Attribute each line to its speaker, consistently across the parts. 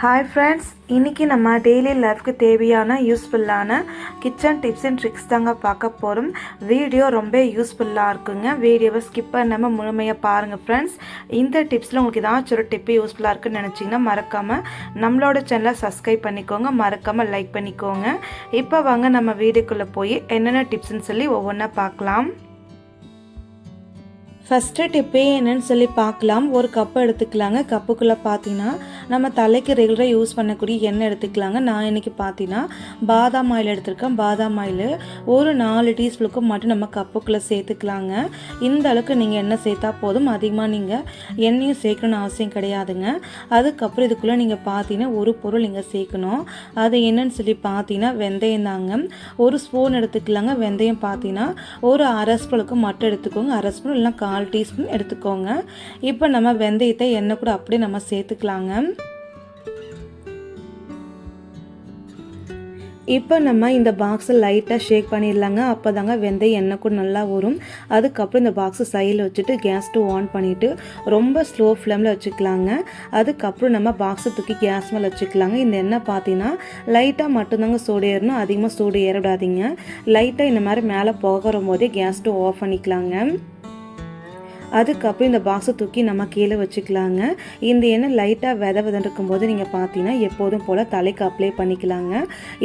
Speaker 1: Hi friends, இன்றைக்கி நம்ம daily லைஃப்க்கு தேவையான யூஸ்ஃபுல்லான கிச்சன் டிப்ஸ் அண்ட் ட்ரிக்ஸ் தாங்க பார்க்க போகிறோம். வீடியோ ரொம்ப யூஸ்ஃபுல்லாக இருக்குங்க. வீடியோவை ஸ்கிப் பண்ணாமல் முழுமையாக பாருங்கள் ஃப்ரெண்ட்ஸ். இந்த டிப்ஸில் உங்களுக்கு ஏதாச்சும் ஒரு டிப்பு யூஸ்ஃபுல்லாக இருக்குன்னு நினச்சிங்கன்னா மறக்காமல் நம்மளோட சேனலை சப்ஸ்கிரைப் பண்ணிக்கோங்க, மறக்காமல் லைக் பண்ணிக்கோங்க. இப்போ வாங்க நம்ம வீடியோக்குள்ளே போய் என்னென்ன டிப்ஸ்ன்னு சொல்லி ஒவ்வொன்றா பார்க்கலாம். ஃபஸ்ட்டு டிப்பே என்னன்னு சொல்லி பார்க்கலாம். ஒரு கப்பு எடுத்துக்கலாங்க. கப்புக்குள்ளே பார்த்தீங்கன்னா நம்ம தலைக்கு ரெகுலராக யூஸ் பண்ணக்கூடிய எண்ணெய் எடுத்துக்கலாங்க. நான் இன்றைக்கி பார்த்தீங்கன்னா பாதாம் ஆயில் எடுத்துருக்கேன். பாதாம் ஆயில் ஒரு 4 டீஸ்பூனுக்கு மட்டும் நம்ம கப்புக்குள்ளே சேர்த்துக்கலாங்க. இந்த அளவுக்கு நீங்கள் எண்ணெய் சேர்த்தா போதும். அதிகமாக நீங்கள் எண்ணெயும் சேர்க்கணும்னு அவசியம் கிடையாதுங்க. அதுக்கப்புறம் இதுக்குள்ளே நீங்கள் பார்த்தீங்கன்னா ஒரு பொருள் நீங்கள் சேர்க்கணும். அது என்னன்னு சொல்லி பார்த்தீங்கன்னா வெந்தயம் தாங்க. ஒரு ஸ்பூன் எடுத்துக்கலாங்க. வெந்தயம் பார்த்தீங்கன்னா ஒரு அரை ஸ்பூனுக்கு மட்டும் எடுத்துக்கோங்க. அரை ஸ்பூன் இல்லைனா 1/4 டீஸ்பூன் எடுத்துக்கோங்க. இப்போ நம்ம வெந்தயத்தை எண்ணெய் கூட அப்படியே நம்ம சேர்த்துக்கலாங்க. இப்போ நம்ம இந்த பாக்ஸை லைட்டாக ஷேக் பண்ணிடலாங்க. அப்போ தாங்க வெந்தயம் எண்ணெய் கூட நல்லா வரும். அதுக்கப்புறம் இந்த பாக்ஸை சைடில் வச்சுட்டு கேஸ் ஸ்டவ் ஆன் பண்ணிவிட்டு ரொம்ப ஸ்லோ ஃப்ளேமில் வச்சுக்கலாங்க. அதுக்கப்புறம் நம்ம பாக்ஸை தூக்கி கேஸ் மேலே வச்சுக்கலாங்க. இந்த எண்ணெய் பார்த்தீங்கன்னா லைட்டாக மட்டும்தாங்க சூடு ஏறணும், அதிகமாக சூடு ஏறவிடாதீங்க. லைட்டாக இந்த மாதிரி மேலே போகிற போதே கேஸ் ஸ்டவ் ஆஃப் பண்ணிக்கலாங்க. அதுக்கப்புறம் இந்த பாக்ஸை தூக்கி நம்ம கீழே வச்சுக்கலாங்க. இந்த எண்ணெய் லைட்டாக விதன்னு இருக்கும்போது நீங்கள் பார்த்தீங்கன்னா எப்போதும் போல் தலைக்கு அப்ளை பண்ணிக்கலாங்க.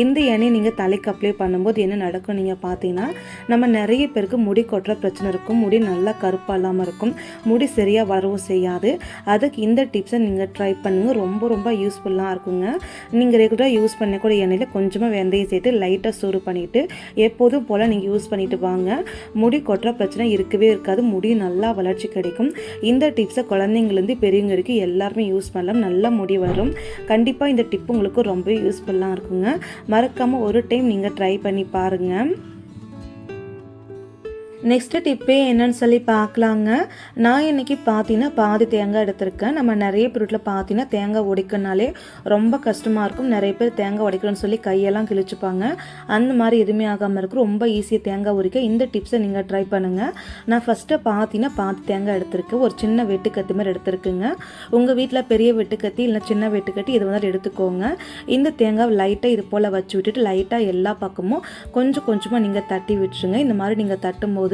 Speaker 1: இந்த எண்ணெய் நீங்கள் தலைக்கு அப்ளை பண்ணும்போது என்ன நடக்கும் நீங்கள் பார்த்தீங்கன்னா, நம்ம நிறைய பேருக்கு முடி கொட்டுற பிரச்சனை இருக்கும். முடி நல்லா கருப்பாக இல்லாமல் இருக்கும். முடி சரியாக வரவும் செய்யாது. அதுக்கு இந்த டிப்ஸை நீங்கள் ட்ரை பண்ணுங்கள். ரொம்ப யூஸ்ஃபுல்லாக இருக்குங்க. நீங்கள் ரெகுலராக யூஸ் பண்ணக்கூடிய எண்ணெயில் கொஞ்சமாக வெந்தயம் சேர்த்து லைட்டாக சூடு பண்ணிவிட்டு எப்போதும் போல் நீங்கள் யூஸ் பண்ணிவிட்டு வாங்க. முடி கொட்டுற பிரச்சனை இருக்கவே இருக்காது. முடி நல்லா வளர்ச்சி கிடைக்கும். இந்த டிப்ஸை குழந்தைங்கலேருந்து பெரியவங்க வரைக்கும் எல்லாருமே யூஸ் பண்ணலாம். நல்லா முடி வரும். கண்டிப்பாக இந்த டிப் உங்களுக்கு ரொம்ப யூஸ்ஃபுல்லாக இருக்குங்க. மறக்காமல் ஒரு டைம் நீங்கள் ட்ரை பண்ணி பாருங்கள். நெக்ஸ்ட்டு டிப்பே என்னன்னு சொல்லி பார்க்கலாங்க. நான் இன்றைக்கி பார்த்தீங்கன்னா பாதி தேங்காய் எடுத்திருக்கேன். நம்ம நிறைய பொருட்களை பார்த்தீங்கன்னா தேங்காய் உடைக்கனாலே ரொம்ப கஷ்டமாக இருக்கும். நிறைய பேர் தேங்காய் உடைக்கணும்னு சொல்லி கையெல்லாம் கிழிச்சுப்பாங்க. அந்த மாதிரி எதுவுமே ஆகாமல் இருக்கும். ரொம்ப ஈஸியாக தேங்காய் உடைக்க இந்த டிப்ஸை நீங்கள் ட்ரை பண்ணுங்கள். நான் ஃபஸ்ட்டு பார்த்தீங்கன்னா பாதி தேங்காய் எடுத்திருக்கேன். ஒரு சின்ன வெட்டுக்கத்தி மாதிரி எடுத்துருக்குங்க. உங்கள் வீட்டில் பெரிய வெட்டுக்கத்தி இல்லை சின்ன வெட்டுக்கத்தி இது மாதிரி எடுத்துக்கோங்க. இந்த தேங்காய் லைட்டாக இது போல் வச்சு விட்டுட்டு லைட்டாக எல்லா பக்கமும் கொஞ்சமாக நீங்கள் தட்டி விட்டுருங்க. இந்த மாதிரி நீங்கள் தட்டும்போது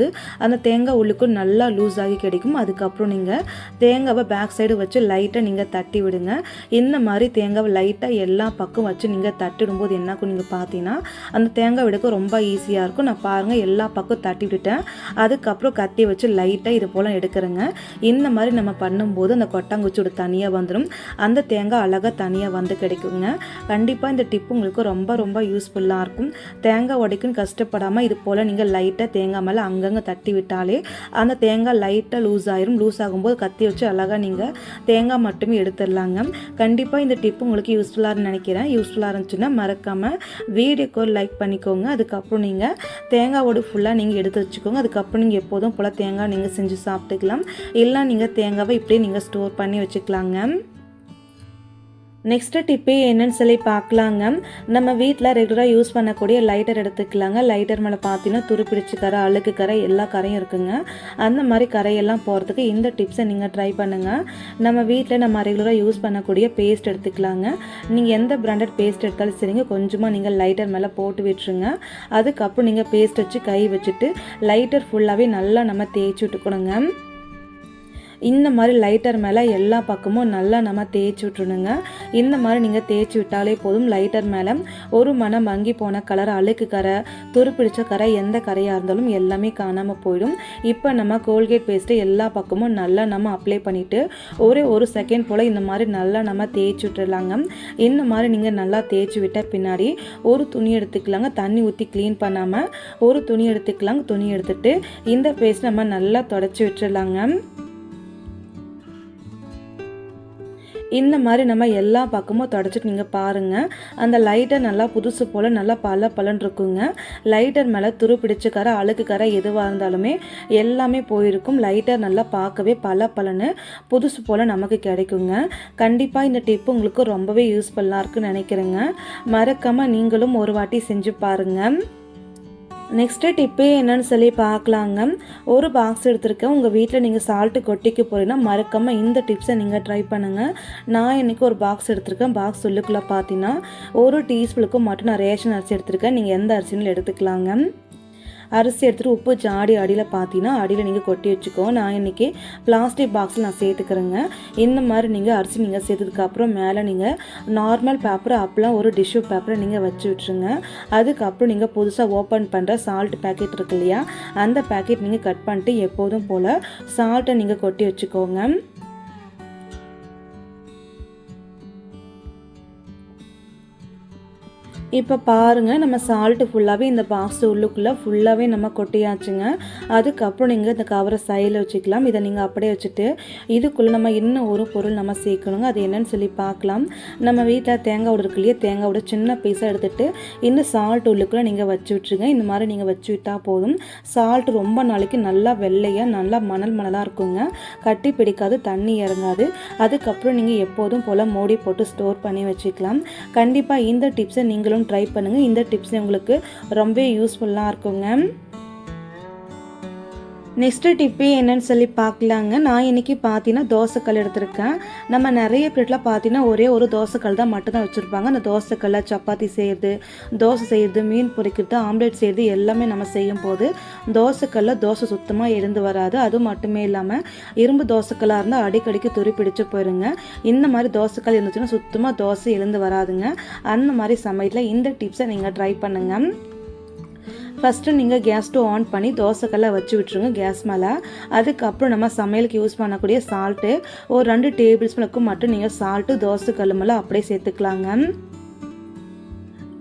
Speaker 1: அந்த தேங்காய் உள்ளுக்கும் நல்லா லூஸ் ஆகி கிடைக்கும். அதுக்கப்புறம் நீங்கள் தேங்காவை பேக் சைடு வச்சு லைட்டாக நீங்கள் தட்டி விடுங்க. இந்த மாதிரி தேங்காவை லைட்டாக எல்லா பக்கம் வச்சு நீங்கள் தட்டிடும்போது என்னாக்கும் நீங்கள் பார்த்தீங்கன்னா அந்த தேங்காய் விடுக்க ரொம்ப ஈஸியாக இருக்கும். நான் பாருங்கள் எல்லா பக்கம் தட்டி விட்டுட்டேன். அதுக்கப்புறம் கத்தி வச்சு லைட்டாக இது போல் எடுக்கிறேங்க. இந்த மாதிரி நம்ம பண்ணும்போது அந்த கொட்டாங்குச்சியோட தனியாக வந்துடும். அந்த தேங்காய் அழகாக தனியாக வந்து கிடைக்குங்க. கண்டிப்பாக இந்த டிப்பு உங்களுக்கு ரொம்ப யூஸ்ஃபுல்லாக இருக்கும். தேங்காய் உடைக்குன்னு கஷ்டப்படாமல் இது போல் நீங்கள் லைட்டாக தேங்காய் மேலே அங்கங்கே தட்டி விட்டாலே அந்த தேங்காய் லைட்டாக லூஸ் ஆயிரும். லூஸ் ஆகும்போது கத்தி வச்சு அழகாக நீங்கள் தேங்காய் மட்டுமே எடுத்துடலாங்க. கண்டிப்பாக இந்த டிப்பு உங்களுக்கு யூஸ்ஃபுல்லாக நினைக்கிறேன். யூஸ்ஃபுல்லாக இருந்துச்சுன்னா மறக்காமல் வீடியோக்கு லைக் பண்ணிக்கோங்க. அதுக்கப்புறம் நீங்கள் தேங்காவோடு ஃபுல்லாக நீங்கள் எடுத்து வச்சுக்கோங்க. அதுக்கப்புறம் நீங்கள் எப்போதும் போல் தேங்காய் நீங்கள் செஞ்சு சாப்பிட்டுக்கலாம். இல்லை நீங்கள் தேங்காவை இப்படியே நீங்கள் ஸ்டோர் பண்ணி வச்சுக்கலாங்க. நெக்ஸ்ட்டு டிப்பே என்னன்னு சொல்லி பார்க்கலாங்க. நம்ம வீட்டில் ரெகுலராக யூஸ் பண்ணக்கூடிய லைட்டர் எடுத்துக்கலாங்க. லைட்டர் மேலே பார்த்தீங்கன்னா துருப்பிடிச்சு கரை, அழுக்கு கரை, எல்லா கரையும் இருக்குங்க. அந்த மாதிரி கரையெல்லாம் போகிறதுக்கு இந்த டிப்ஸை நீங்கள் ட்ரை பண்ணுங்கள். நம்ம வீட்டில் நம்ம ரெகுலராக யூஸ் பண்ணக்கூடிய பேஸ்ட் எடுத்துக்கலாங்க. நீங்கள் எந்த பிராண்டட் பேஸ்ட் எடுத்தாலும் சரிங்க, கொஞ்சமாக நீங்கள் லைட்டர் மேலே போட்டு விட்டுருங்க. அதுக்கப்புறம் நீங்கள் பேஸ்ட் வச்சு கை வச்சுட்டு லைட்டர் ஃபுல்லாகவே நல்லா நம்ம தேய்ச்சி விட்டுக்கணுங்க. இந்த மாதிரி லைட்டர் மேலே எல்லா பக்கமும் நல்லா நம்ம தேய்ச்சி விட்டுருணுங்க. இந்த மாதிரி நீங்கள் தேய்ச்சி விட்டாலே போதும். லைட்டர் மேலே ஒரு மனம் மங்கி போன கலர், அழுக்கு கரை, துருப்பிடிச்ச கரை, எந்த கரையாக இருந்தாலும் எல்லாமே காணாமல் போயிடும். இப்போ நம்ம கோல்கேட் பேஸ்ட்டு எல்லா பக்கமும் நல்லா நம்ம அப்ளை பண்ணிவிட்டு ஒரு செகண்ட் போல் இந்த மாதிரி நல்லா நம்ம தேய்ச்சி விட்டுடலாங்க. இந்த மாதிரி நீங்கள் நல்லா தேய்ச்சி விட்ட பின்னாடி ஒரு துணி எடுத்துக்கலாங்க. தண்ணி ஊற்றி க்ளீன் பண்ணாமல் ஒரு துணி எடுத்துக்கலாங்க. துணி எடுத்துகிட்டு இந்த பேஸ்ட் நம்ம நல்லா தொடச்சி விட்டுடலாங்க. இந்த மாதிரி நம்ம எல்லா பக்கமும் தொடச்சிட்டு நீங்கள் பாருங்கள். அந்த லைட்டர் நல்லா புதுசு போல் நல்லா பலன்னு இருக்குங்க. லைட்டர் மேலே துரு பிடிச்ச கரை, அழுக்கு கரை எதுவாக இருந்தாலுமே எல்லாமே போயிருக்கும். லைட்டர் நல்லா பார்க்கவே பலன்னு புதுசு போல் நமக்கு கிடைக்குங்க. கண்டிப்பாக இந்த டிப்பு உங்களுக்கு ரொம்பவே யூஸ்ஃபுல்லாக இருக்குன்னு நினைக்கிறேங்க. மறக்காமல் நீங்களும் ஒரு வாட்டி செஞ்சு பாருங்கள். நெக்ஸ்ட்டு டிப்பு என்னன்னு சொல்லி பார்க்கலாங்க. ஒரு பாக்ஸ் எடுத்திருக்கேன். உங்கள் வீட்டில் நீங்கள் சால்ட்டு கொட்டிக்க போகிறீங்கன்னா மறக்காமல் இந்த டிப்ஸை நீங்கள் ட்ரை பண்ணுங்கள். நான் இன்றைக்கி ஒரு பாக்ஸ் எடுத்திருக்கேன். பாக்ஸ் உள்ளுக்குள்ளே பார்த்தீங்கன்னா 1 டீஸ்பூனுக்கு மட்டும் நான் ரேஷன் அரிசி எடுத்திருக்கேன். நீங்கள் எந்த அரிசின்னு எடுத்துக்கலாங்க. அரிசி எடுத்துகிட்டு உப்பு ஜாடி அடியில் பார்த்தீங்கன்னா அடியில் நீங்கள் கொட்டி வச்சுக்கோ. நான் இன்றைக்கி பிளாஸ்டிக் பாக்ஸில் நான் சேர்த்துக்கிறேங்க. இந்த மாதிரி நீங்கள் அரிசி நீங்கள் சேர்த்ததுக்கப்புறம் மேலே நீங்கள் நார்மல் பேப்பரை அப்பெல்லாம் ஒரு டிஷ்யூ பேப்பரை நீங்கள் வச்சு விட்டுருங்க. அதுக்கப்புறம் நீங்கள் புதுசாக ஓப்பன் பண்ணுற சால்ட் பேக்கெட் இருக்கு இல்லையா, அந்த பேக்கெட் நீங்கள் கட் பண்ணிட்டு எப்போதும் போல் சால்ட்டை நீங்கள் கொட்டி வச்சுக்கோங்க. இப்போ பாருங்கள், நம்ம சால்ட்டு ஃபுல்லாகவே இந்த பாக்ஸ் உள்ளுக்குள்ளே ஃபுல்லாகவே நம்ம கொட்டியாச்சுங்க. அதுக்கப்புறம் நீங்கள் இந்த கவரை சைடில் வச்சுக்கலாம். இதை நீங்கள் அப்படியே வச்சுட்டு இதுக்குள்ளே நம்ம இன்னும் ஒரு பொருள் நம்ம சேர்க்கணுங்க. அது என்னன்னு சொல்லி பார்க்கலாம். நம்ம வீட்டில் தேங்காய் இருக்கு இல்லையா, தேங்காயோட சின்ன பீஸாக எடுத்துகிட்டு இன்னும் சால்ட் உள்ளுக்குள்ளே நீங்கள் வச்சு விட்ருங்க. இந்த மாதிரி நீங்கள் வச்சு விட்டால் போதும். சால்ட் ரொம்ப நாளைக்கு நல்லா வெள்ளையாக நல்லா மணலாக இருக்குங்க. கட்டி பிடிக்காது, தண்ணி இறங்காது. அதுக்கப்புறம் நீங்கள் எப்போதும் போல் மூடி போட்டு ஸ்டோர் பண்ணி வச்சுக்கலாம். கண்டிப்பாக இந்த டிப்ஸை நீங்களும் ட்ரை பண்ணுங்கள். இந்த டிப்ஸ் உங்களுக்கு ரொம்ப யூஸ்ஃபுல்லாக இருக்குங்க. நெக்ஸ்ட்டு டிப்பு என்னன்னு சொல்லி பார்க்கலாங்க. நான் இன்றைக்கி பார்த்தீங்கன்னா தோசைக்கல் எடுத்திருக்கேன். நம்ம நிறைய வீட்டில் பார்த்தீங்கன்னா ஒரே ஒரு தோசைக்கல் தான் மட்டும்தான் வச்சுருப்பாங்க. அந்த தோசைக்கல்ல சப்பாத்தி செய்கிறது, தோசை செய்கிறது, மீன் பொரிக்கிறது, ஆம்லேட் செய்கிறது எல்லாமே நம்ம செய்யும் போது தோசைக்கல்ல தோசை சுத்தமாக எழுந்து வராது. அது மட்டுமே இல்லாமல் இரும்பு தோசைக்கல்லாக இருந்தால் அடிக்கடிக்கு துரு பிடிச்சு போயிருங்க. இந்த மாதிரி தோசைக்கல் இருந்துச்சுன்னா சுத்தமாக தோசை எழுந்து வராதுங்க. அந்த மாதிரி சமயத்தில் இந்த டிப்ஸை நீங்கள் ட்ரை பண்ணுங்கள். ஃபஸ்ட்டு நீங்கள் கேஸ் ஸ்டவ் ஆன் பண்ணி தோசைக்கல்லை வச்சு விட்டுருங்க கேஸ் மேலே. அதுக்கப்புறம் நம்ம சமையலுக்கு யூஸ் பண்ணக்கூடிய சால்ட்டு ஒரு 2 டேபிள் ஸ்பூனுக்கு மட்டும் நீங்கள் சால்ட்டு தோசைக்கல் மேலே அப்படியே சேர்த்துக்கலாங்க.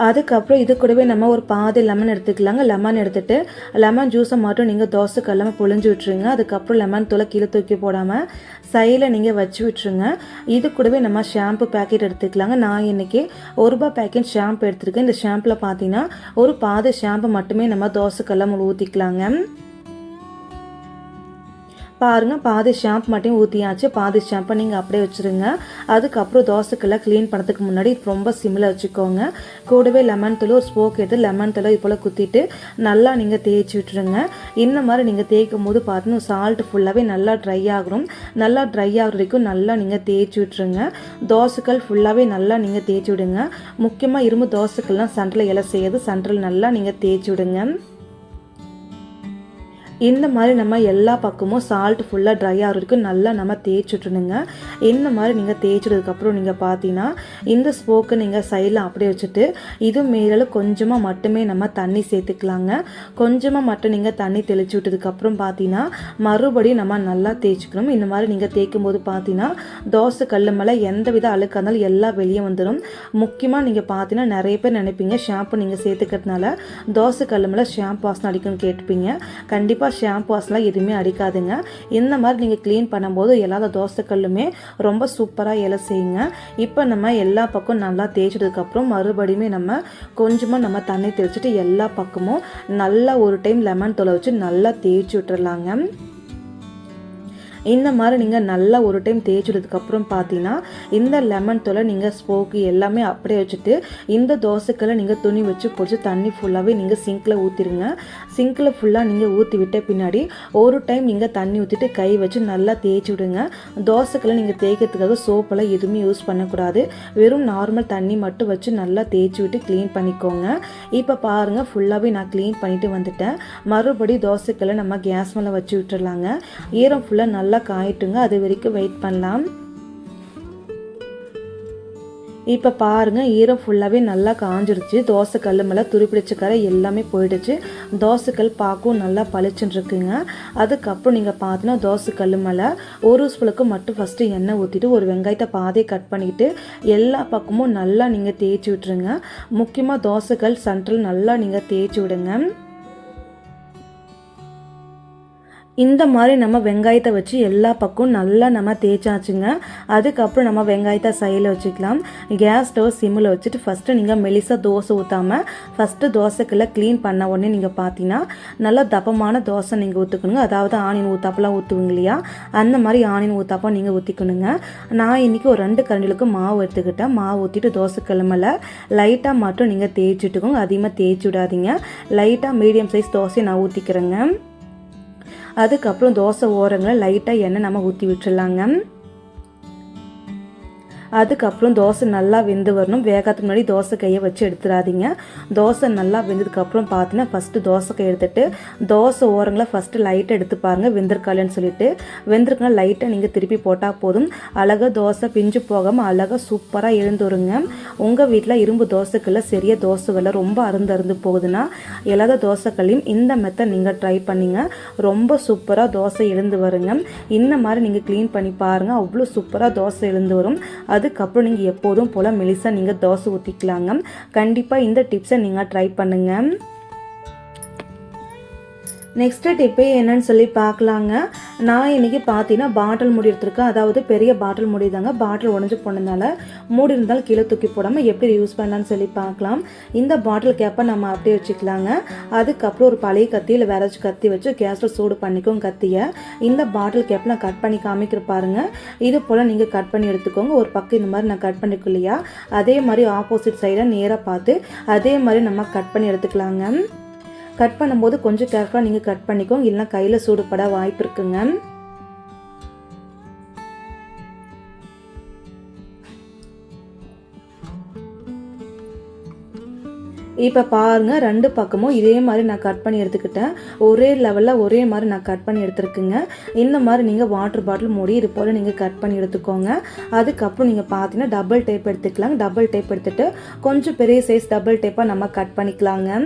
Speaker 1: அதுக்கப்புறம் இது கூடவே நம்ம ஒரு பாதி லெமன் எடுத்துக்கலாங்க. லெமன் எடுத்துகிட்டு லெமன் ஜூஸை மட்டும் நீங்கள் தோசைக்கல்லாமல் புழிஞ்சு விட்டுருங்க. அதுக்கப்புறம் லெமன் தூளை கீழே தூக்கி போடாமல் சைடில் நீங்கள் வச்சு விட்டுருங்க. இது கூடவே நம்ம ஷாம்பு பேக்கெட் எடுத்துக்கலாங்க. நான் இன்றைக்கி ₹1 பேக்கெட் ஷாம்பு எடுத்துருக்கேன். இந்த ஷாம்பில் பார்த்தீங்கன்னா ஒரு பாதி ஷாம்பு மட்டுமே நம்ம தோசைக்கல்லாமல் ஊற்றிக்கலாங்க. பாருங்கள், பாதி ஷாம்பு மட்டும் ஊற்றியாச்சு. பாதி ஷாம்பை நீங்கள் அப்படியே வச்சுருங்க. அதுக்கப்புறம் தோசைக்கல்லை க்ளீன் பண்ணுறதுக்கு முன்னாடி ரொம்ப சிம்மில் வச்சுக்கோங்க. கூடவே லெமன் தூள் ஒரு ஸ்போக் எடுத்து லெமன் தூளை இது போல் குத்திட்டு நல்லா நீங்கள் தேய்ச்சி விட்டுருங்க. இந்த மாதிரி நீங்கள் தேய்க்கும் போது பார்த்தீங்கன்னா சால்ட் ஃபுல்லாகவே நல்லா ட்ரை ஆகணும். நல்லா ட்ரை ஆகிற வரைக்கும் நல்லா நீங்கள் தேய்ச்சி விட்டுருங்க. தோசைக்கல் ஃபுல்லாகவே நல்லா நீங்கள் தேய்ச்சி விடுங்க. முக்கியமாக இரும்பு தோசைக்கல்லாம் சென்டரில் இலை செய்யாது, சென்டரில் நல்லா நீங்கள் தேய்ச்சி விடுங்க. இந்த மாதிரி நம்ம எல்லா பக்கமும் சால்ட் ஃபுல்லாக ட்ரை ஆகிற வரைக்கும் நல்லா நம்ம தேய்ச்சிட்டுருங்க. இந்த மாதிரி நீங்கள் தேய்ச்சிட்டதுக்கப்புறம் நீங்கள் பார்த்தீங்கன்னா இந்த ஸ்போக்கை நீங்கள் சைடில் அப்படியே வச்சுட்டு இது மேலே கொஞ்சமாக மட்டுமே நம்ம தண்ணி சேர்த்துக்கலாங்க. கொஞ்சமாக மட்டும் நீங்கள் தண்ணி தெளித்து விட்டதுக்கப்புறம் பார்த்தீங்கன்னா மறுபடியும் நம்ம நல்லா தேய்ச்சிக்கணும். இந்த மாதிரி நீங்கள் தேய்க்கும் போது பார்த்தீங்கன்னா தோசை கல் மேலே எந்த வித அழுக்காக இருந்தாலும் எல்லாம் வெளியே வந்துடும். முக்கியமாக நீங்கள் பார்த்தீங்கன்னா நிறைய பேர் நினைப்பீங்க ஷாம்பு நீங்கள் சேர்த்துக்கிறதுனால தோசை கல் மேலே ஷாம்பு வாசனை அடிக்கும்னு கேட்டுப்பீங்க. கண்டிப்பாக ஷாம்பு வாசலாம் எதுவுமே அடிக்காதுங்க. இந்த மாதிரி நீங்கள் க்ளீன் பண்ணும்போது எல்லா தோசைக்கல்லுமே ரொம்ப சூப்பராக இலை செய்யுங்க. இப்போ நம்ம எல்லா பக்கம் நல்லா தேய்ச்சதுக்கப்புறம் மறுபடியுமே நம்ம கொஞ்சமாக நம்ம தண்ணி தெளிச்சுட்டு எல்லா பக்கமும் நல்லா ஒரு டைம் லெமன் தூளை வச்சு நல்லா தேய்ச்சி விட்டுறலாங்க. இந்த மாதிரி நீங்கள் நல்லா ஒரு டைம் தேய்ச்சதுக்கப்புறம் பார்த்தீங்கன்னா இந்த லெமன் தூளை நீங்கள் ஸ்போக்கு எல்லாமே அப்படியே வச்சுட்டு இந்த தோசைக்கல்லை நீங்கள் துணி வச்சு பிடிச்சி தண்ணி ஃபுல்லாகவே நீங்கள் சிங்கில் ஊற்றிடுங்க. சிங்கில் ஃபுல்லாக நீங்கள் ஊற்றி விட்ட பின்னாடி ஒரு டைம் நீங்கள் தண்ணி ஊற்றிட்டு கை வச்சு நல்லா தேய்ச்சி விடுங்க. தோசைக்கல்லை நீங்கள் தேய்க்கிறதுக்காக சோப்பெல்லாம் எதுவுமே யூஸ் பண்ணக்கூடாது. வெறும் நார்மல் தண்ணி மட்டும் வச்சு நல்லா தேய்ச்சி விட்டு க்ளீன் பண்ணிக்கோங்க. இப்போ பாருங்கள், ஃபுல்லாகவே நான் க்ளீன் பண்ணிவிட்டு வந்துட்டேன். மறுபடியும் தோசைக்கல்லை நம்ம கேஸ் மேலே வச்சு விட்டுடலாங்க. ஈரம் ஃபுல்லாக நல்லா காயிட்டுங்க, அது வரைக்கும் வெயிட் பண்ணலாம். இப்போ பாருங்கள், ஈரம் ஃபுல்லாகவே நல்லா காஞ்சிடுச்சு. தோசைக்கல் மேலே துருப்பிடிச்ச கரை எல்லாமே போயிடுச்சு. தோசைக்கல் பார்க்கவும் நல்லா பளிச்சுன்னு இருக்குங்க. அதுக்கப்புறம் நீங்கள் பார்த்தீங்கன்னா தோசைக்கல் மேலே ஒரு ஸ்பூனுக்கு மட்டும் ஃபஸ்ட்டு எண்ணெய் ஊற்றிட்டு ஒரு வெங்காயத்தை பாதியை கட் பண்ணிவிட்டு எல்லா பக்கமும் நல்லா நீங்கள் தேய்ச்சி விட்டுருங்க. முக்கியமாக தோசைக்கல் சென்டரில் நல்லா நீங்கள் தேய்ச்சி விடுங்க. இந்த மாதிரி நம்ம வெங்காயத்தை வச்சு எல்லா பக்கம் நல்லா நம்ம தேய்ச்சாச்சுங்க. அதுக்கப்புறம் நம்ம வெங்காயத்தை சைடில் வச்சுக்கலாம். கேஸ் ஸ்டவ் சிம்மில் வச்சுட்டு ஃபஸ்ட்டு நீங்கள் மெலிசாக தோசை ஊற்றாமல் ஃபஸ்ட்டு தோசைக்குள்ளே க்ளீன் பண்ண உடனே நீங்கள் பார்த்தீங்கன்னா நல்லா தப்பமான தோசை நீங்கள் ஊற்றுக்கணுங்க. அதாவது ஆனியன் ஊத்தாப்பெல்லாம் ஊற்றுவீங்க இல்லையா, அந்த மாதிரி ஆனியன் ஊத்தாப்பம் நீங்கள் ஊற்றிக்கணுங்க. நான் இன்றைக்கி ஒரு 2 கரண்டிலுக்கு மாவு எடுத்துக்கிட்டேன். மாவு ஊற்றிட்டு தோசை கிழமையில் லைட்டாக மட்டும் நீங்கள் தேய்ச்சிட்டுக்கோங்க. அதிகமாக தேய்ச்சி விடாதீங்க. லைட்டாக மீடியம் சைஸ் தோசையை நான் ஊற்றிக்கிறேங்க. அதுக்கப்புறம் தோசை ஓரங்களை லைட்டாக எண்ணெய் நம்ம ஊற்றி விட்டுடலாங்க. அதுக்கப்புறம் தோசை நல்லா வெந்து வரணும். வேகத்துக்கு முன்னாடி தோசை கையை வச்சு எடுத்துடாதீங்க. தோசை நல்லா வெந்ததுக்கப்புறம் பார்த்தீங்கன்னா ஃபஸ்ட்டு தோசை கை எடுத்துகிட்டு தோசை ஓரங்களை ஃபஸ்ட்டு லைட்டாக எடுத்து பாருங்கள் வெந்திருக்காளேன்னு சொல்லிட்டு. வெந்திருக்குன்னா லைட்டாக நீங்கள் திருப்பி போட்டால் போதும். அழகாக தோசை பிஞ்சு போகாமல் அழகாக சூப்பராக எழுந்து வருங்க. உங்கள் வீட்டில் இரும்பு தோசைக்கல்ல சரியாக தோசை வெலை ரொம்ப அருந்து போகுதுன்னா எல்லாத தோசைக்கல்லையும் இந்த மெத்தட் நீங்கள் ட்ரை பண்ணிங்க. ரொம்ப சூப்பராக தோசை எழுந்து வருங்க. இந்த மாதிரி நீங்கள் க்ளீன் பண்ணி பாருங்கள். அவ்வளோ சூப்பராக தோசை எழுந்து வரும். அதுக்கப்புறம் நீங்கள் எப்போதும் போல் மெலிசாக நீங்கள் தோசை ஊற்றிக்கலாங்க. கண்டிப்பாக இந்த டிப்ஸை நீங்கள் ட்ரை பண்ணுங்கள். நெக்ஸ்ட்டு டிப்பு என்னன்னு சொல்லி பார்க்கலாங்க. நான் இன்றைக்கி பார்த்தீங்கன்னா பாட்டில் மூடி எடுத்துருக்கேன். அதாவது பெரிய பாட்டில் மூடி தாங்க. பாட்டில் உடஞ்சி போனதுனால மூடி இருந்தாலும் கீழே தூக்கி போடாமல் எப்படி யூஸ் பண்ணலான்னு சொல்லி பார்க்கலாம். இந்த பாட்டில் கேப்பை நம்ம அப்படியே வச்சுக்கலாங்க. அதுக்கப்புறம் ஒரு பழைய கத்தி இல்லை வேற கத்தி வச்சு கேஸில் சூடு பண்ணிக்கோங்க கத்தியை. இந்த பாட்டில் கேப்பை நான் கட் பண்ணி காமிக்கிற பாருங்கள். இது போல் நீங்கள் கட் பண்ணி எடுத்துக்கோங்க. ஒரு பக்கம் இந்த மாதிரி நான் கட் பண்ணிக்கோ இல்லையா, அதே மாதிரி ஆப்போசிட் சைடாக நேராக பார்த்து அதே மாதிரி நம்ம கட் பண்ணி எடுத்துக்கலாங்க. கட் பண்ணும்போது கொஞ்சம் கேர்ஃபுல்லாக நீங்கள் கட் பண்ணிக்கோங்க, இல்லைனா கையில் சூடுபட வாய்ப்பு இருக்குங்க. இப்போ பாருங்கள், 2 பக்கமும் இதே மாதிரி நான் கட் பண்ணி எடுத்துக்கிட்டேன். ஒரே லெவலில் ஒரே மாதிரி நான் கட் பண்ணி எடுத்துருக்குங்க. இந்த மாதிரி நீங்கள் வாட்டர் பாட்டில் மூடி இது போல் நீங்கள் கட் பண்ணி எடுத்துக்கோங்க. அதுக்கப்புறம் நீங்கள் பார்த்தீங்கன்னா டபுள் டேப் எடுத்துக்கலாங்க. டபுள் டேப் எடுத்துகிட்டு கொஞ்சம் பெரிய சைஸ் டபுள் டேப்பாக நம்ம கட் பண்ணிக்கலாங்க.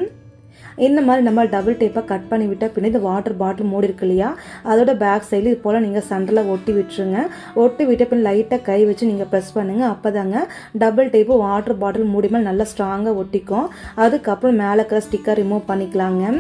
Speaker 1: இந்த மாதிரி நம்ம டபுள் டேப்பாக கட் பண்ணி விட்டால் பின்னாடி இந்த வாட்டர் பாட்டில் மூடி இருக்கு இல்லையா, அதோட பேக் சைடில் இது போல் நீங்கள் சென்டரில் ஒட்டி விட்டுருங்க. ஒட்டி விட்ட பின் லைட்டாக கை வச்சு நீங்கள் ப்ரெஸ் பண்ணுங்கள். அப்போ தாங்க டபுள் டேப்பு வாட்டர் பாட்டில் மூடி மேலே நல்லா ஸ்ட்ராங்காக ஒட்டிக்கும். அதுக்கப்புறம் மேலே இருக்கிற ஸ்டிக்கர் ரிமூவ் பண்ணிக்கலாங்க.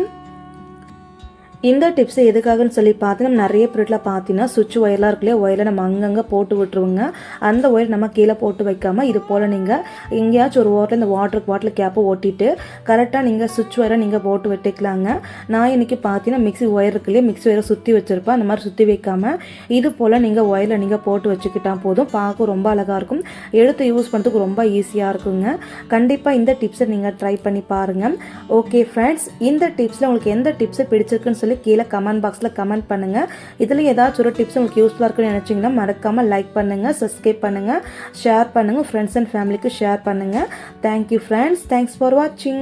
Speaker 1: இந்த டிப்ஸை எதுக்காகன்னு சொல்லி பார்த்தீங்கன்னா நிறைய பொருட்களை பார்த்தீங்கன்னா சுவிட்ச் ஒயர்லாம் இருக்கு இல்லையா, ஒயரில் நம்ம அங்கங்கே போட்டு விட்டுருவோங்க. அந்த ஒயர் நம்ம கீழே போட்டு வைக்காமல் இது போல் நீங்கள் எங்கேயாச்சும் ஒரு ஓட்டில் இந்த வாட்டர் பாட்டில் கேப்பை ஓட்டிட்டு கரெக்டாக நீங்கள் சுவிட்ச் ஒயரை நீங்கள் போட்டு விட்டுக்கலாங்க. நான் இன்றைக்கி பார்த்தீங்கன்னா மிக்ஸி ஒயர் இருக்கு இல்லையா, மிக்ஸி ஒயரை சுற்றி வச்சுருப்பேன். அந்த மாதிரி சுற்றி வைக்காமல் இது போல் நீங்கள் ஒயரில் நீங்கள் போட்டு வச்சுக்கிட்டால் போதும். பார்க்க ரொம்ப அழகாக இருக்கும். எடுத்து யூஸ் பண்ணுறதுக்கு ரொம்ப ஈஸியாக இருக்குங்க. கண்டிப்பாக இந்த டிப்ஸை நீங்கள் ட்ரை பண்ணி பாருங்கள். ஓகே ஃப்ரெண்ட்ஸ், இந்த டிப்ஸில் உங்களுக்கு எந்த டிப்ஸை பிடிச்சிருக்குன்னு சொல்லி கீழே கமெண்ட் பாக்ஸில் கமெண்ட் பண்ணுங்கள். இதில் ஏதாச்சும் ஒரு டிப்ஸ் உங்களுக்கு யூஸ்ஃபுல்லாக இருக்குன்னு நினச்சிங்கன்னா மறக்காமல் லைக் பண்ணுங்கள், சப்ஸ்கிரைப் பண்ணுங்கள், ஷேர் பண்ணுங்கள், ஃப்ரெண்ட்ஸ் அண்ட் ஃபேமிலிக்கு ஷேர் பண்ணுங்கள். தேங்க்யூ ஃப்ரெண்ட்ஸ், தேங்க்ஸ் ஃபார் வாட்சிங்.